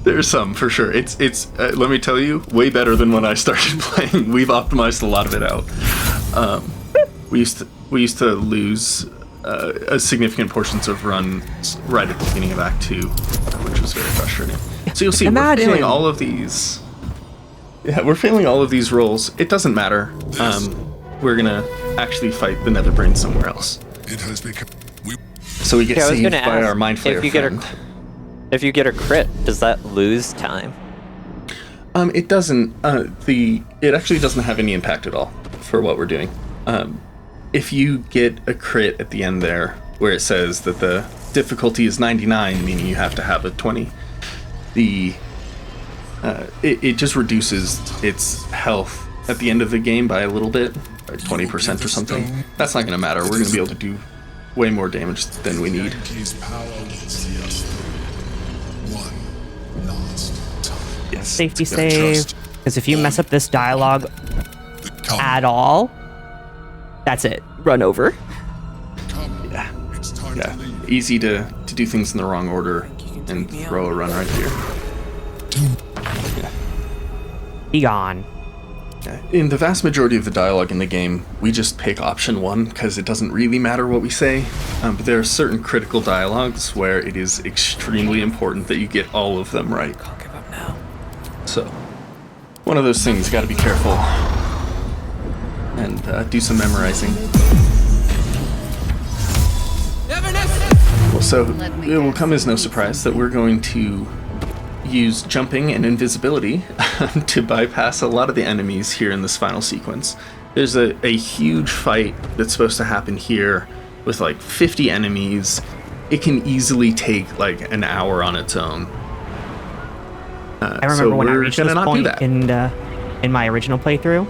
There's some for sure. It's let me tell you, way better than when I started playing. We've optimized a lot of it out. We used to lose a significant portions of runs right at the beginning of Act 2, which was very frustrating. So you'll see we're failing all of these. Yeah, we're failing all of these rolls. It doesn't matter. We're gonna actually fight the Netherbrain somewhere else. It has become. So we get Yeah, I was saved gonna by ask, our Mind Flayer if you get friend. if you get a crit, does that lose time? It doesn't. It actually doesn't have any impact at all for what we're doing. If you get a crit at the end there, where it says that the difficulty is 99, meaning you have to have a 20, it just reduces its health at the end of the game by a little bit, by 20% or something. That's not going to matter. We're going to be able to do way more damage than we need. Yes. Safety save. Because if you mess up this dialogue at all, that's it. Run over. Yeah. Yeah. Easy to do things in the wrong order and throw a run right here. Yeah. Be gone. In the vast majority of the dialogue in the game, we just pick option 1 because it doesn't really matter what we say. But there are certain critical dialogues where it is extremely important that you get all of them right. Can't give up now. So, one of those things, got to be careful and do some memorizing. Well, so it will come as no surprise that we're going to use jumping and invisibility to bypass a lot of the enemies here in this final sequence. There's a huge fight that's supposed to happen here with like 50 enemies. It can easily take like an hour on its own. I remember when I reached this point in my original playthrough.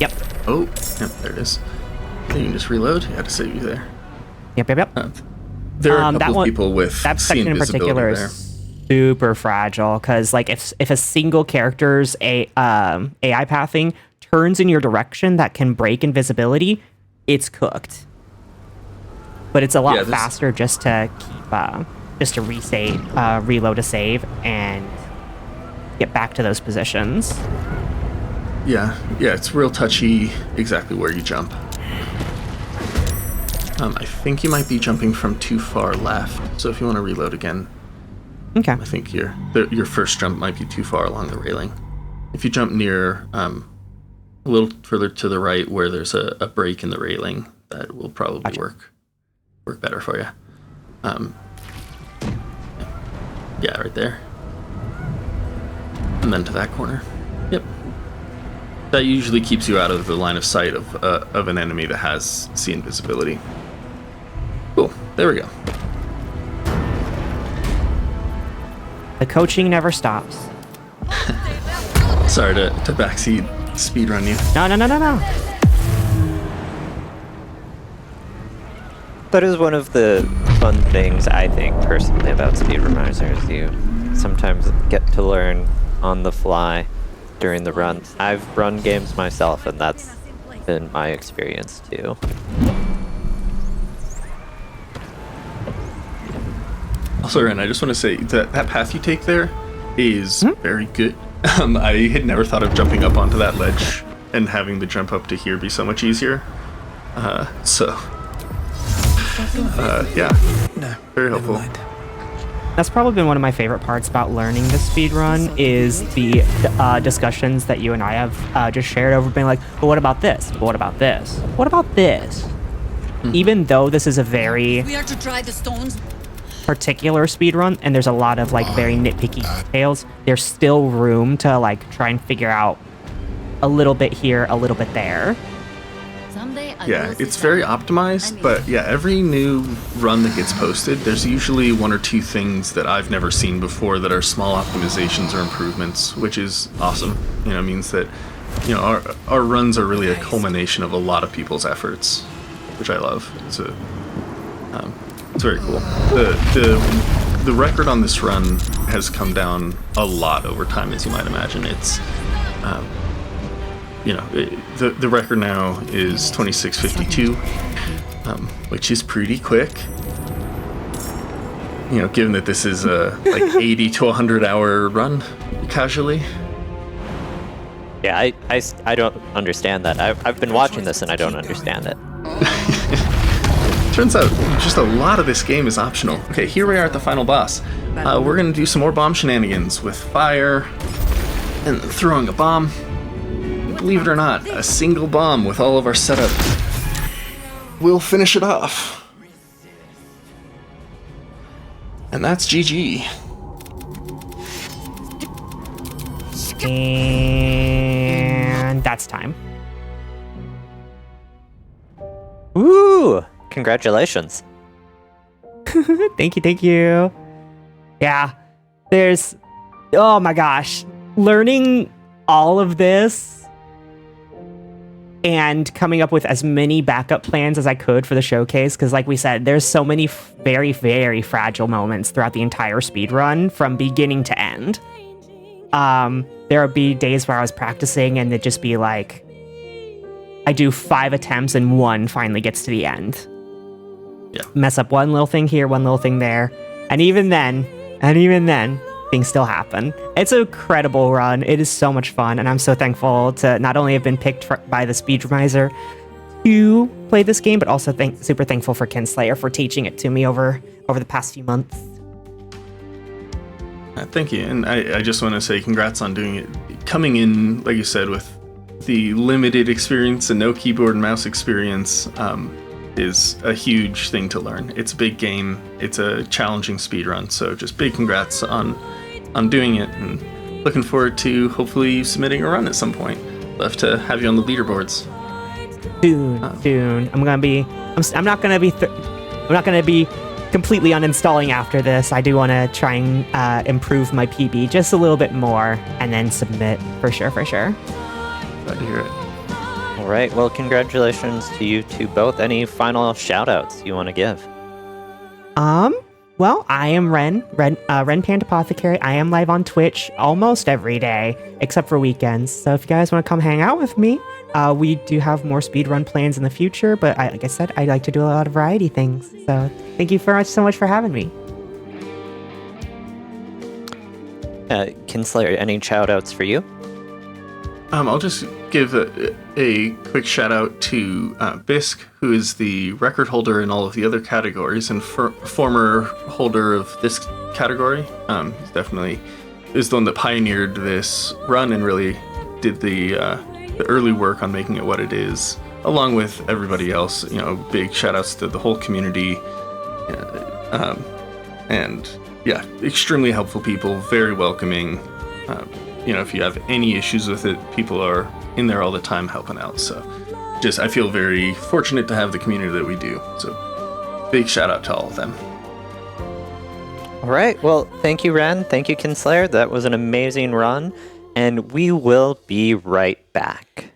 Yep. Oh, yep, there it is. You can just reload. You had to save you there. Yep. There are a that couple one, of people with that C section in particular invisibility there. is super fragile because, like, if a single character's AI pathing turns in your direction that can break invisibility, it's cooked. But it's a lot faster just to keep reload a save and get back to those positions. Yeah, it's real touchy exactly where you jump. I think you might be jumping from too far left, so if you want to reload again, okay. I think your first jump might be too far along the railing. If you jump near a little further to the right where there's a break in the railing, that will probably work better for you. Yeah, right there. And then to that corner. Yep. That usually keeps you out of the line of sight of an enemy that has C invisibility. Cool. There we go. The coaching never stops. Sorry to backseat speedrun you. No. That is one of the fun things I think personally about Speedromizers. You sometimes get to learn on the fly during the runs. I've run games myself, and that's been my experience too. Also, Ren, I just want to say that path you take there is very good. I had never thought of jumping up onto that ledge and having the jump up to here be so much easier. Yeah, No, very never helpful. mind. That's probably been one of my favorite parts about learning the speedrun is the discussions that you and I have just shared over being like, but what about this? But what about this? What about this? Even though this is a very We are to try the stones. particular speedrun and there's a lot of like very nitpicky details, there's still room to like try and figure out a little bit here, a little bit there. Someday I Yeah, will it's sit very down. optimized, but yeah, every new run that gets posted, there's usually one or two things that I've never seen before that are small optimizations or improvements, which is awesome. You know, it means that our runs are really a culmination of a lot of people's efforts, which I love. It's very cool. The record on this run has come down a lot over time, as you might imagine. It's the record now is 26:52, which is pretty quick. Given that this is a like 80 to 100 hour run casually. Yeah, I don't understand that. I've been watching this and I don't understand it. Turns out just a lot of this game is optional. Okay, here we are at the final boss. We're gonna do some more bomb shenanigans with fire and throwing a bomb. Believe it or not, a single bomb with all of our setup will finish it off. And that's GG. And that's time. Ooh! Congratulations. Thank you. Yeah, oh my gosh, learning all of this and coming up with as many backup plans as I could for the showcase, because like we said, there's so many very, very fragile moments throughout the entire speedrun from beginning to end. There would be days where I was practicing and it'd just be like, I do 5 attempts and 1 finally gets to the end. Yeah. Mess up one little thing here, one little thing there. And even then, things still happen. It's an incredible run. It is so much fun. And I'm so thankful to not only have been picked by the Speedromizer to play this game, but also super thankful for Kinslayer for teaching it to me over the past few months. Thank you. And I just want to say congrats on doing it. Coming in, like you said, with the limited experience and no keyboard and mouse experience, is a huge thing to learn. It's a big game. It's a challenging speedrun. So just big congrats on doing it, and looking forward to hopefully submitting a run at some point. Love to have you on the leaderboards. Soon. I'm not gonna be completely uninstalling after this. I do want to try and improve my PB just a little bit more, and then submit for sure. Glad to hear it. All right, well, congratulations to you two both. Any final shout-outs you want to give? Well, I am RenPandApothecary. I am live on Twitch almost every day, except for weekends. So if you guys want to come hang out with me, we do have more speedrun plans in the future, but like I said, I like to do a lot of variety things. So thank you so much for having me. Kinslayer, any shout-outs for you? I'll just give a quick shout out to Bisk, who is the record holder in all of the other categories and former holder of this category. He's definitely is the one that pioneered this run and really did the early work on making it what it is, along with everybody else. Big shout outs to the whole community. And yeah, extremely helpful people, very welcoming. If you have any issues with it, people are in there all the time helping out. So I feel very fortunate to have the community that we do. So big shout out to all of them. All right, well, thank you, Ren. Thank you, Kinslayer. That was an amazing run, and we will be right back.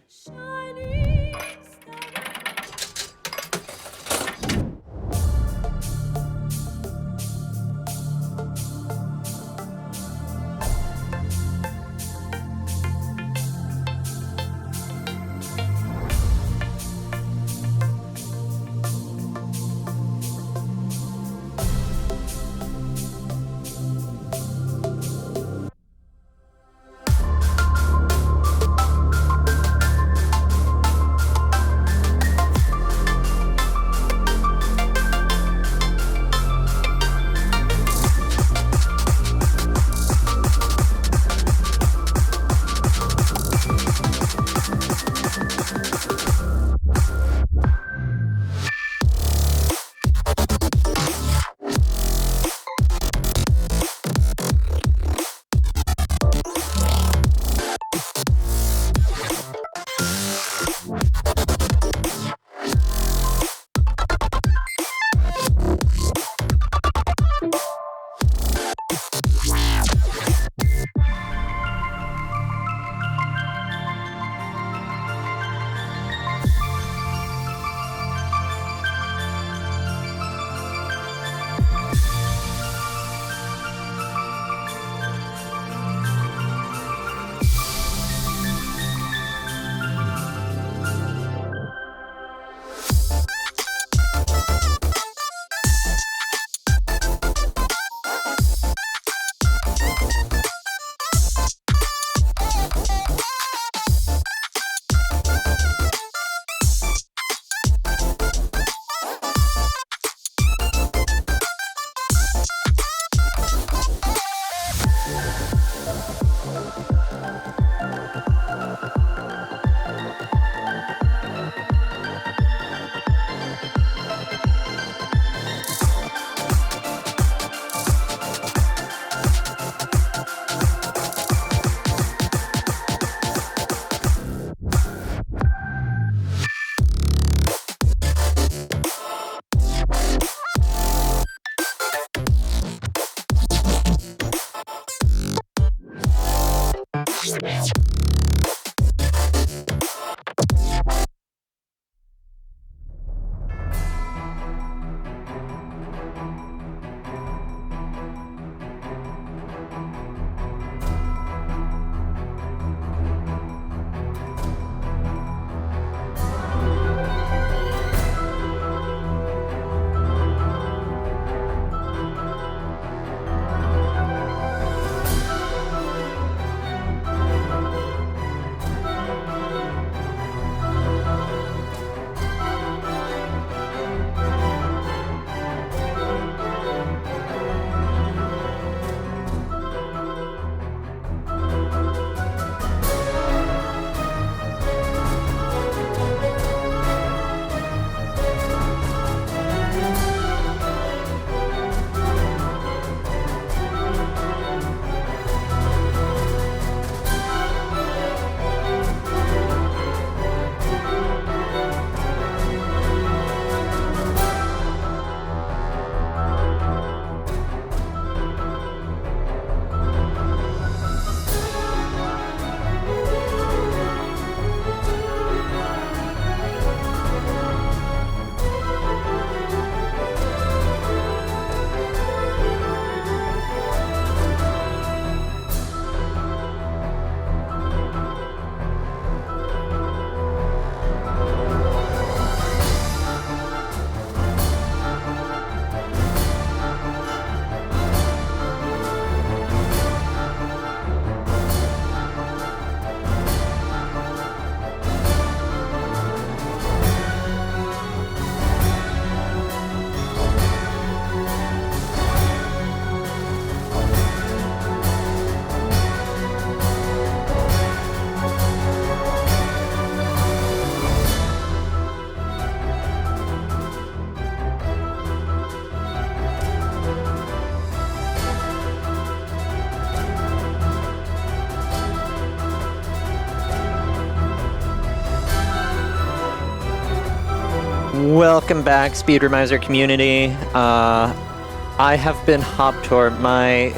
Welcome back, Speedromizer community. I have been Hoptor. My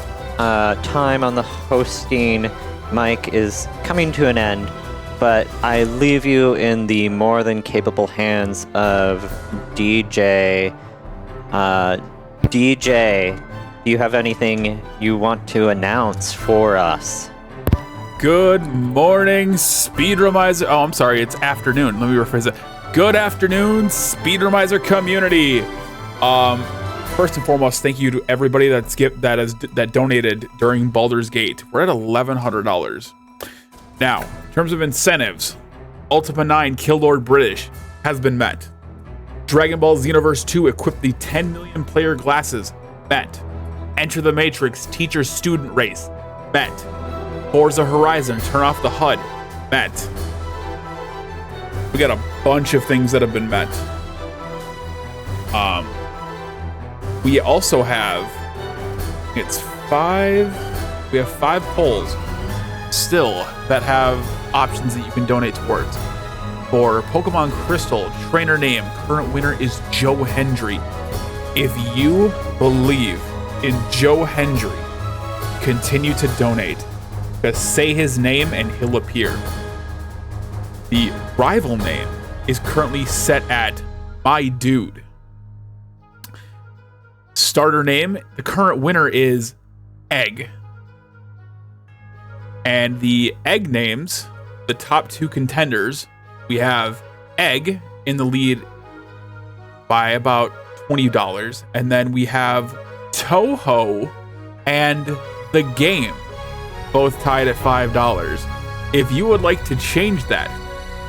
time on the hosting mic is coming to an end, but I leave you in the more than capable hands of DJ. DJ, do you have anything you want to announce for us? Good morning, Speedromizer. Oh, I'm sorry, it's afternoon. Let me rephrase it. Good afternoon, Speedromizer community. First and foremost, thank you to everybody that donated during Baldur's Gate. We're at $1,100. Now, in terms of incentives, Ultima 9 Killord British has been met. Dragon Ball Xenoverse 2 equip the 10 million player glasses, met. Enter the Matrix teacher student race, met. Forza Horizon turn off the HUD, met. We got a bunch of things that have been met. We also have, we have 5 polls still that have options that you can donate towards. For Pokemon Crystal, trainer name, current winner is Joe Hendry. If you believe in Joe Hendry, continue to donate. Just say his name and he'll appear. The rival name is currently set at My Dude. Starter name, the current winner is Egg. And the egg names, the top 2 contenders, we have Egg in the lead by about $20. And then we have Toho and The Game, both tied at $5. If you would like to change that,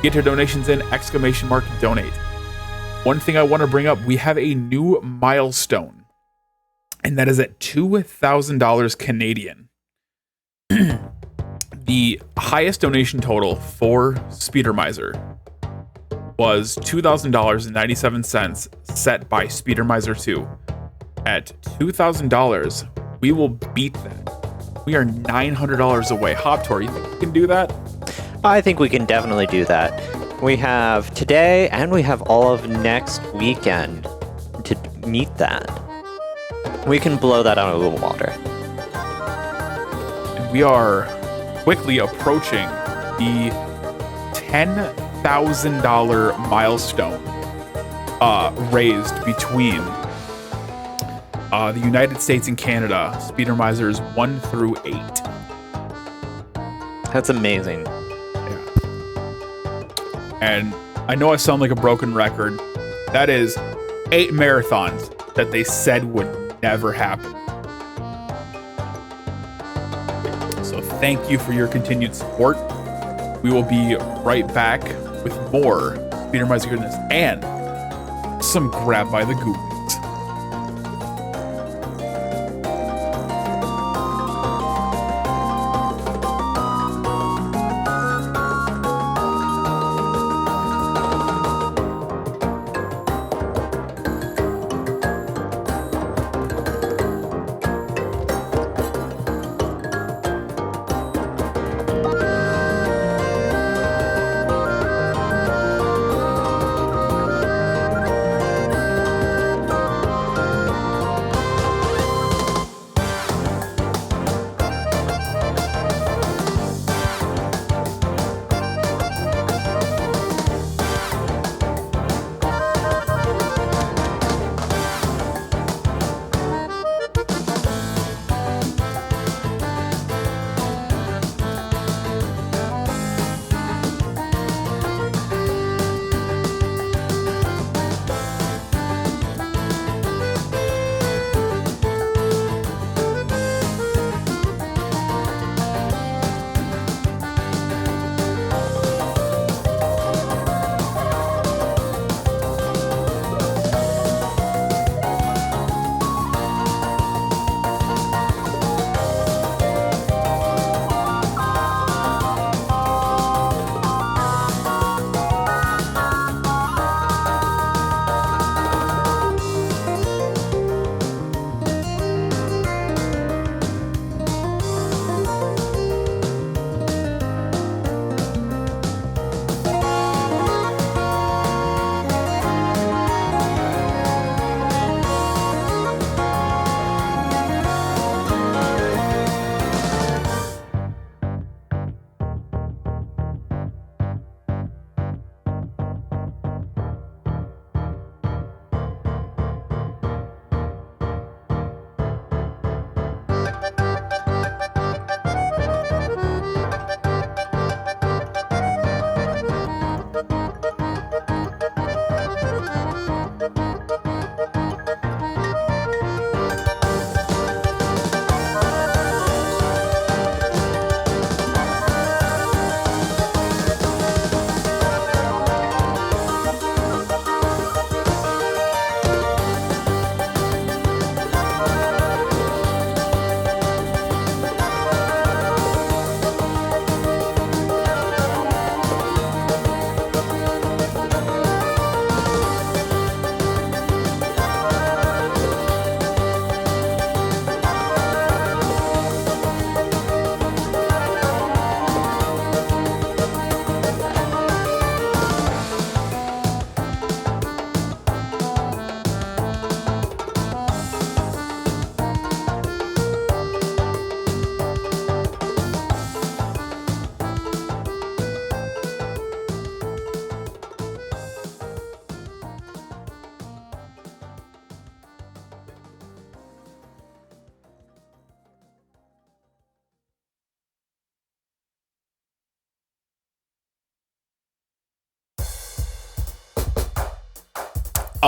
get your donations in, ! Donate. One thing I want to bring up, we have a new milestone, and that is at $2,000 Canadian. The highest donation total for Speedromizer was $2,000.97 set by Speedromizer 2. At $2,000, we will beat that. We are $900 away. Hoptor, you think we can do that? I think we can definitely do that. We have today and we have all of next weekend to meet that. We can blow that out of the water. And we are quickly approaching the $10,000 milestone raised between the United States and Canada, Speedromizers 1 through 8. That's amazing. Yeah. And I know I sound like a broken record. That is 8 marathons that they said would never happen. So thank you for your continued support. We will be right back with more Speedromizer goodness and some grab by the goop.